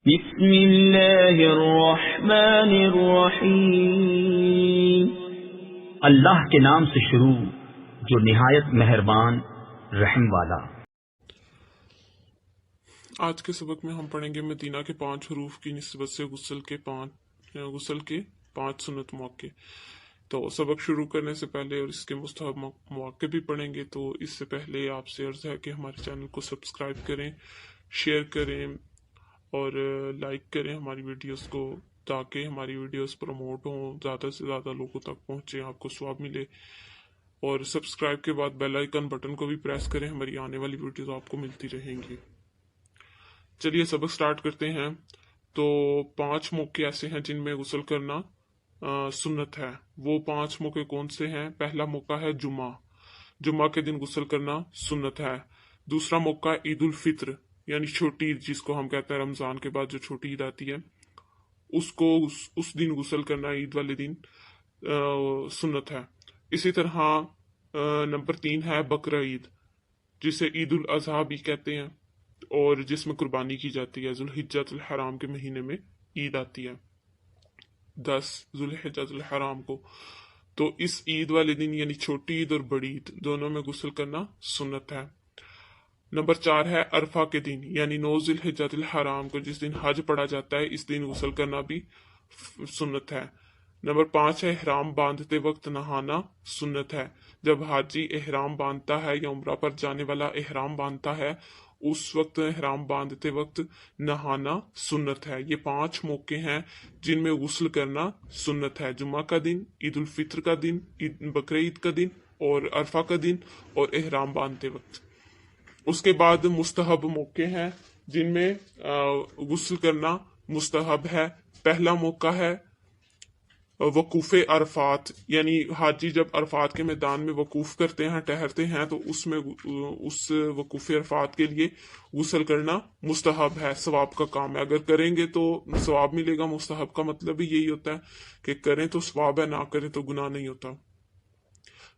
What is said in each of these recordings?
بسم اللہ الرحمن الرحیم، اللہ کے نام سے شروع جو نہایت مہربان رحم والا۔ آج کے سبق میں ہم پڑھیں گے مدینہ کے 5 حروف کی نسبت سے غسل کے 5 سنت موقع۔ تو سبق شروع کرنے سے پہلے اور اس کے مستحب مواقع بھی پڑھیں گے، تو اس سے پہلے آپ سے عرض ہے کہ ہمارے چینل کو سبسکرائب کریں، شیئر کریں اور لائک کریں ہماری ویڈیوز کو، تاکہ ہماری ویڈیوز پروموٹ ہوں، زیادہ سے زیادہ لوگوں تک پہنچیں، آپ کو ثواب ملے۔ اور سبسکرائب کے بعد بیل آئیکن بٹن کو بھی پریس کریں، ہماری آنے والی ویڈیوز آپ کو ملتی رہیں گی۔ چلیے سبق سٹارٹ کرتے ہیں۔ تو 5 موقع ایسے ہیں جن میں غسل کرنا سنت ہے۔ وہ 5 موقع کون سے ہیں؟ پہلا موقع ہے جمعہ کے دن غسل کرنا سنت ہے۔ دوسرا موقع عید الفطر یعنی چھوٹی عید، جس کو ہم کہتے ہیں رمضان کے بعد جو چھوٹی عید آتی ہے، اس دن غسل کرنا، عید والے دن سنت ہے۔ اسی طرح نمبر 3 ہے بقرہ عید، جسے عید الاضحیٰ بھی کہتے ہیں، اور جس میں قربانی کی جاتی ہے۔ ذوالحجہ الحرام کے مہینے میں عید آتی ہے، 10 ذوالحجہ الحرام کو۔ تو اس عید والے دن یعنی چھوٹی عید اور بڑی عید دونوں میں غسل کرنا سنت ہے۔ نمبر 4 ہے عرفہ کے دن یعنی 9 ذوالحجہ الحرام کو، جس دن حج پڑھا جاتا ہے، اس دن غسل کرنا بھی سنت ہے۔ نمبر 5 ہے احرام باندھتے وقت نہانا سنت ہے۔ جب حاجی احرام باندھتا ہے یا عمرہ پر جانے والا احرام باندھتا ہے، اس وقت احرام باندھتے وقت نہانا سنت ہے۔ یہ 5 موقع ہیں جن میں غسل کرنا سنت ہے: جمعہ کا دن، عید الفطر کا دن، بقرہ عید کا دن اور عرفہ کا دن، اور احرام باندھتے وقت۔ اس کے بعد مستحب موقع ہیں جن میں غسل کرنا مستحب ہے۔ پہلا موقع ہے وقوف عرفات، یعنی حاجی جب عرفات کے میدان میں وقوف کرتے ہیں، ٹہرتے ہیں، تو اس وقوف عرفات کے لیے غسل کرنا مستحب ہے، ثواب کا کام ہے۔ اگر کریں گے تو ثواب ملے گا۔ مستحب کا مطلب بھی یہی ہوتا ہے کہ کریں تو ثواب ہے، نہ کریں تو گناہ نہیں ہوتا۔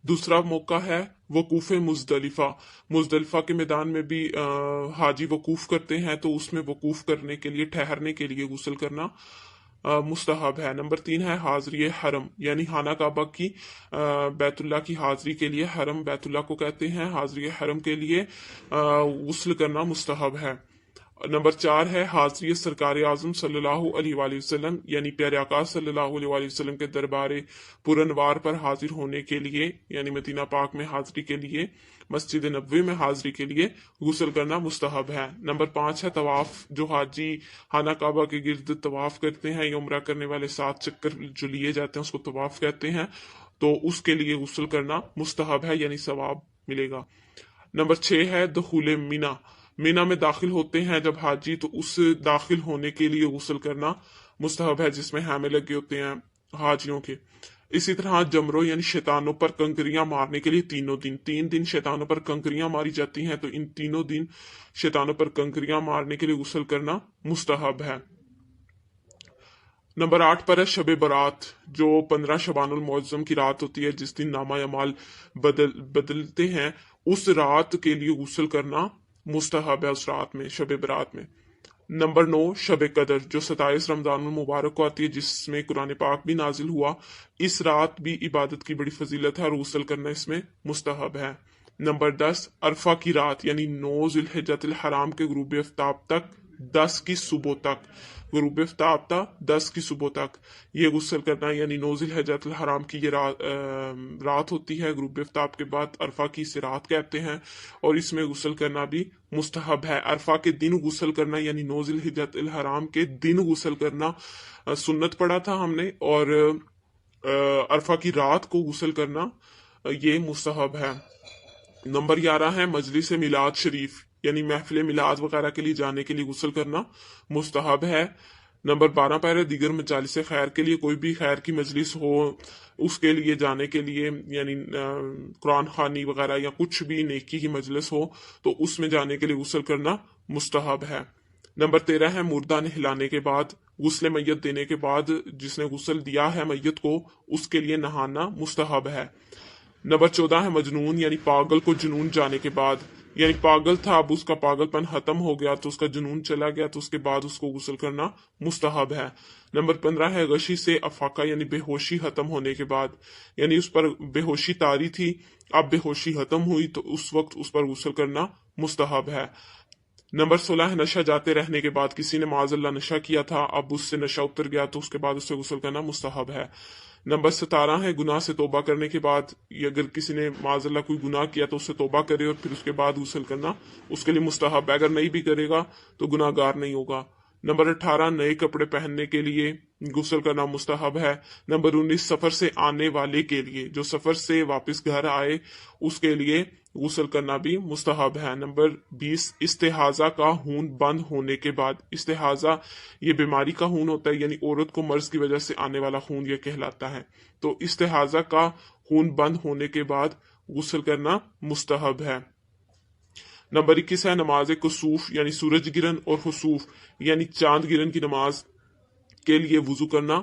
دوسرا موقع ہے وقوف مزدلفہ کے میدان میں بھی حاجی وقوف کرتے ہیں، تو اس میں وقوف کرنے کے لیے، ٹھہرنے کے لیے غسل کرنا مستحب ہے۔ نمبر 3 ہے حاضری حرم، یعنی خانہ کعبہ کی بیت اللہ کی حاضری کے لیے، حرم بیت اللہ کو کہتے ہیں، حاضری حرم کے لیے غسل کرنا مستحب ہے۔ نمبر 4 ہے حاضری سرکار اعظم صلی اللہ علیہ وآلہ وسلم، یعنی پیارے آقا صلی اللہ علیہ وآلہ وسلم کے دربار پرانوار پر حاضر ہونے کے لیے، یعنی مدینہ پاک میں حاضری کے لیے، مسجد نبوی میں حاضری کے لیے غسل کرنا مستحب ہے۔ نمبر 5 ہے طواف، جو حاجی خانہ کعبہ کے گرد طواف کرتے ہیں، یا عمرہ کرنے والے 7 چکر جو لیے جاتے ہیں اس کو طواف کہتے ہیں، تو اس کے لیے غسل کرنا مستحب ہے، یعنی ثواب ملے گا۔ نمبر 6 ہے دخول مینا میں داخل ہوتے ہیں جب حاجی، تو اس داخل ہونے کے لیے غسل کرنا مستحب ہے، جس میں خیمے لگے ہوتے ہیں حاجیوں کے۔ اسی طرح جمروں یعنی شیطانوں پر کنکریاں مارنے کے لیے 3 دن شیطانوں پر کنکریاں ماری جاتی ہیں، تو ان 3 دن شیطانوں پر کنکریاں مارنے کے لیے غسل کرنا مستحب ہے۔ نمبر 8 پر ہے شب برات، جو 15 شعبان المعظم کی رات ہوتی ہے، جس دن نامہ اعمال بدلتے ہیں، اس رات کے لیے غسل کرنا مستحب ہے، اس رات میں، شب برات میں۔ نمبر 9 شب قدر، جو 27 رمضان المبارک کو آتی ہے، جس میں قرآن پاک بھی نازل ہوا۔ اس رات بھی عبادت کی بڑی فضیلت ہے اور غسل کرنا اس میں مستحب ہے۔ نمبر 10 عرفہ کی رات، یعنی 9 ذوالحجہ الحرام کے غروب آفتاب تک 10 کی صبح تک، غروب آفتاب تک 10 کی صبح تک یہ غسل کرنا، یعنی 9 ذوالحجہ الحرام کی یہ رات ہوتی ہے، غروب آفتاب کے بعد عرفہ کی اسے رات کہتے ہیں، اور اس میں غسل کرنا بھی مستحب ہے۔ عرفہ کے دن غسل کرنا، یعنی 9 ذوالحجہ الحرام کے دن غسل کرنا سنت پڑھا تھا ہم نے، اور عرفہ کی رات کو غسل کرنا یہ مستحب ہے۔ نمبر 11 ہے مجلس میلاد شریف، یعنی محفل میلاد وغیرہ کے لیے جانے کے لیے غسل کرنا مستحب ہے۔ نمبر 12 پر ہے دیگر مجالس خیر کے لیے، کوئی بھی خیر کی مجلس ہو، اس کے لیے جانے کے لیے، یعنی قرآن خوانی وغیرہ یا کچھ بھی نیکی کی مجلس ہو، تو اس میں جانے کے لیے غسل کرنا مستحب ہے۔ نمبر 13 ہے مردہ نہلانے کے بعد، غسل میت دینے کے بعد جس نے غسل دیا ہے میت کو، اس کے لیے نہانا مستحب ہے۔ نمبر 14 ہے مجنون، یعنی پاگل کو جنون جانے کے بعد، یعنی پاگل تھا، اب اس کا پاگل پن ختم ہو گیا تو اس کا جنون چلا گیا تو اس کے بعد اس کو غسل کرنا مستحب ہے۔ نمبر 15 ہے غشی سے افاقہ یعنی بے ہوشی ختم ہونے کے بعد، یعنی اس پر بے ہوشی طاری تھی، اب بے ہوشی ختم ہوئی تو اس وقت اس پر غسل کرنا مستحب ہے۔ نمبر 16 ہے نشہ جاتے رہنے کے بعد، کسی نے معاذ اللہ نشہ کیا تھا، اب اس سے نشہ اتر گیا تو اس کے بعد اس سے غسل کرنا مستحب ہے۔ نمبر 17 ہے گناہ سے توبہ کرنے کے بعد، اگر کسی نے معاذ اللہ کوئی گناہ کیا تو اس سے توبہ کرے اور پھر اس کے بعد غسل کرنا اس کے لیے مستحب ہے، اگر نہیں بھی کرے گا تو گناہ گار نہیں ہوگا۔ نمبر 18 نئے کپڑے پہننے کے لیے غسل کرنا مستحب ہے۔ نمبر 19 سفر سے آنے والے کے لیے، جو سفر سے واپس گھر آئے اس کے لیے غسل کرنا بھی مستحب ہے۔ نمبر 20 استحاضہ کا خون بند ہونے کے بعد، استحاضہ یہ بیماری کا خون ہوتا ہے، یعنی عورت کو مرض کی وجہ سے آنے والا خون یہ کہلاتا ہے، تو استحاضہ کا خون بند ہونے کے بعد غسل کرنا مستحب ہے۔ نمبر 21 ہے نماز کسوف یعنی سورج گرہن اور خسوف یعنی چاند گرہن کی نماز کے لیے وضو کرنا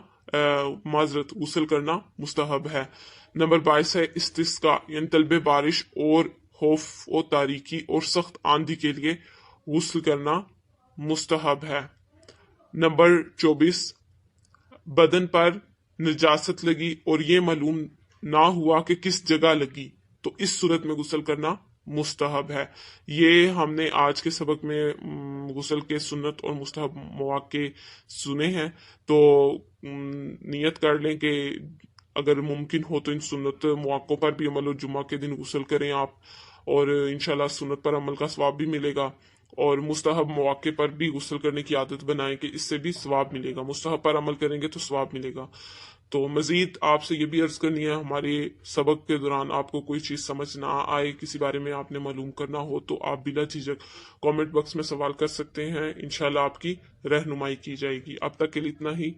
معذرت غسل کرنا مستحب ہے۔ نمبر 22 ہے استسقاء یعنی طلب بارش اور خوف و تاریکی اور سخت آندھی کے لیے غسل کرنا مستحب ہے۔ نمبر 24 بدن پر نجاست لگی اور یہ معلوم نہ ہوا کہ کس جگہ لگی تو اس صورت میں غسل کرنا مستحب ہے۔ یہ ہم نے آج کے سبق میں غسل کے سنت اور مستحب مواقع سنے ہیں، تو نیت کر لیں کہ اگر ممکن ہو تو ان سنت مواقعوں پر بھی عمل، اور جمعہ کے دن غسل کریں آپ، اور انشاءاللہ سنت پر عمل کا ثواب بھی ملے گا، اور مستحب مواقع پر بھی غسل کرنے کی عادت بنائیں کہ اس سے بھی ثواب ملے گا، مستحب پر عمل کریں گے تو ثواب ملے گا۔ تو مزید آپ سے یہ بھی عرض کرنی ہے، ہمارے سبق کے دوران آپ کو کوئی چیز سمجھ نہ آئے، کسی بارے میں آپ نے معلوم کرنا ہو تو آپ بلا جھجک کامنٹ باکس میں سوال کر سکتے ہیں، انشاءاللہ آپ کی رہنمائی کی جائے گی۔ اب تک کے لیے اتنا ہی۔